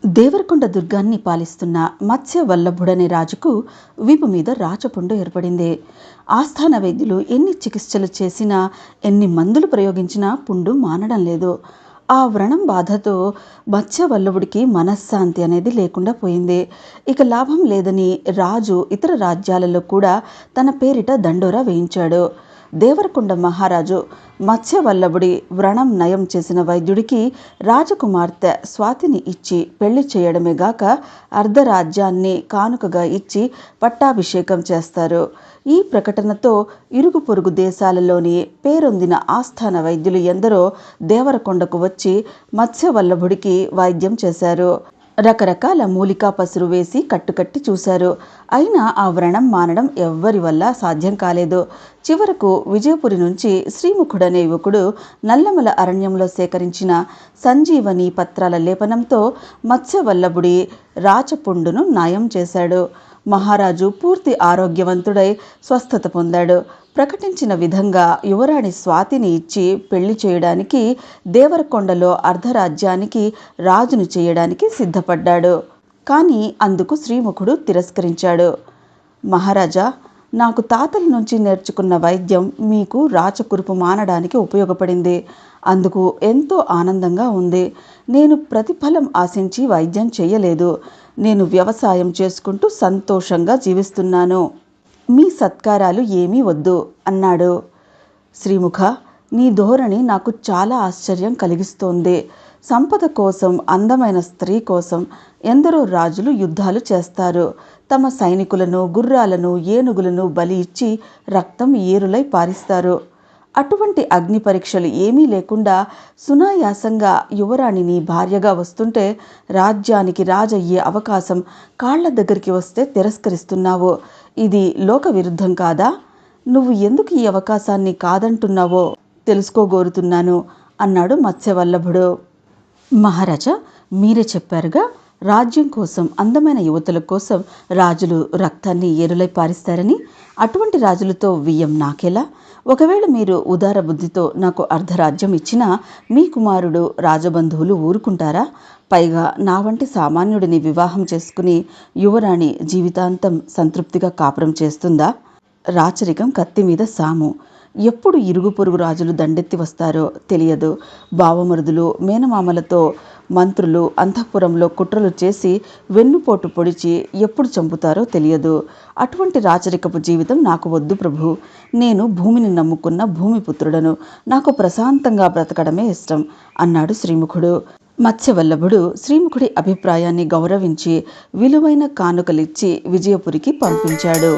దేవరకొండ దుర్గాన్ని పాలిస్తున్న మత్స్య వల్లభుడనే రాజుకు వీపు మీద రాచపుండు ఏర్పడింది. ఆస్థాన వైద్యులు ఎన్ని చికిత్సలు చేసినా, ఎన్ని మందులు ప్రయోగించినా పుండు మానడం లేదు. ఆ వ్రణం బాధతో మత్స్యవల్లభుడికి మనశ్శాంతి అనేది లేకుండా పోయింది. ఇక లాభం లేదని రాజు ఇతర రాజ్యాలలో కూడా తన పేరిట దండోరా వేయించాడు. దేవరకొండ మహారాజు మత్స్యవల్లభుడి వ్రణం నయం చేసిన వైద్యుడికి రాజకుమార్తె స్వాతిని ఇచ్చి పెళ్లి చేయడమే గాక అర్ధరాజ్యాన్ని కానుకగా ఇచ్చి పట్టాభిషేకం చేస్తారు. ఈ ప్రకటనతో ఇరుగు పొరుగు దేశాలలోని పేరొందిన ఆస్థాన వైద్యులు ఎందరో దేవరకొండకు వచ్చి మత్స్యవల్లభుడికి వైద్యం చేశారు. రకరకాల మూలికా పసురు వేసి కట్టుకట్టి చూశారు. అయినా ఆ వ్రణం మానడం ఎవ్వరి వల్ల సాధ్యం కాలేదు. చివరకు విజయపురి నుంచి శ్రీముఖుడనే యువకుడు నల్లమల అరణ్యంలో సేకరించిన సంజీవని పత్రాల లేపనంతో మత్స్యవల్లభుడి రాచపుండును నయం చేశాడు. మహారాజు పూర్తి ఆరోగ్యవంతుడై స్వస్థత పొందాడు. ప్రకటించిన విధంగా యువరాణి స్వాతిని ఇచ్చి పెళ్లి చేయడానికి దేవరకొండలో అర్ధరాజ్యానికి రాజును చేయడానికి సిద్ధపడ్డాడు. కానీ అందుకు శ్రీముఖుడు తిరస్కరించాడు. మహారాజా, నాకు తాతల నుంచి నేర్చుకున్న వైద్యం మీకు రాచకురుపు మానడానికి ఉపయోగపడింది. అందుకు ఎంతో ఆనందంగా ఉంది. నేను ప్రతిఫలం ఆశించి వైద్యం చేయలేదు. నేను వ్యవసాయం చేసుకుంటూ సంతోషంగా జీవిస్తున్నాను. మీ సత్కారాలు ఏమీ వద్దు అన్నాడు. శ్రీముఖ, నీ ధోరణి నాకు చాలా ఆశ్చర్యం కలిగిస్తోంది. సంపద కోసం, అందమైన స్త్రీ కోసం ఎందరో రాజులు యుద్ధాలు చేస్తారు. తమ సైనికులను, గుర్రాలను, ఏనుగులను బలి ఇచ్చి రక్తం ఏరులై పారిస్తారు. అటువంటి అగ్ని పరీక్షలు ఏమీ లేకుండా సునాయాసంగా యువరాణిని భార్యగా వస్తుంటే రాజ్యానికి రాజయ్యే అవకాశం కాళ్ల దగ్గరికి వస్తే తిరస్కరిస్తున్నావు. ఇది లోక విరుద్ధం కాదా? నువ్వు ఎందుకు ఈ అవకాశాన్ని కాదంటున్నావో తెలుసుకోగోరుతున్నాను అన్నాడు మత్స్యవల్లభుడు. మహారాజా, మీరే చెప్పారుగా, రాజ్యం కోసం, అందమైన యువతుల కోసం రాజులు రక్తాన్ని ఏరులై పారిస్తారని. అటువంటి రాజులతో వియ్యం నాకెలా? ఒకవేళ మీరు ఉదార బుద్ధితో నాకు అర్ధరాజ్యం ఇచ్చినా మీ కుమారుడు, రాజబంధువులు ఊరుకుంటారా? పైగా నా వంటి సామాన్యుడిని వివాహం చేసుకుని యువరాణి జీవితాంతం సంతృప్తిగా కాపురం చేస్తుందా? రాచరికం కత్తి మీద సాము. ఎప్పుడు ఇరుగు పొరుగు రాజులు దండెత్తి వస్తారో తెలియదు. బావమరుదులు, మేనమామలతో మంత్రులు అంతఃపురంలో కుట్రలు చేసి వెన్నుపోటు పొడిచి ఎప్పుడు చంపుతారో తెలియదు. అటువంటి రాచరికపు జీవితం నాకు వద్దు ప్రభు. నేను భూమిని నమ్ముకున్న భూమిపుత్రుడను. నాకు ప్రశాంతంగా బ్రతకడమే ఇష్టం అన్నాడు శ్రీముఖుడు. మత్స్యవల్లభుడు శ్రీముఖుడి అభిప్రాయాన్ని గౌరవించి విలువైన కానుకలిచ్చి విజయపురికి పంపించాడు.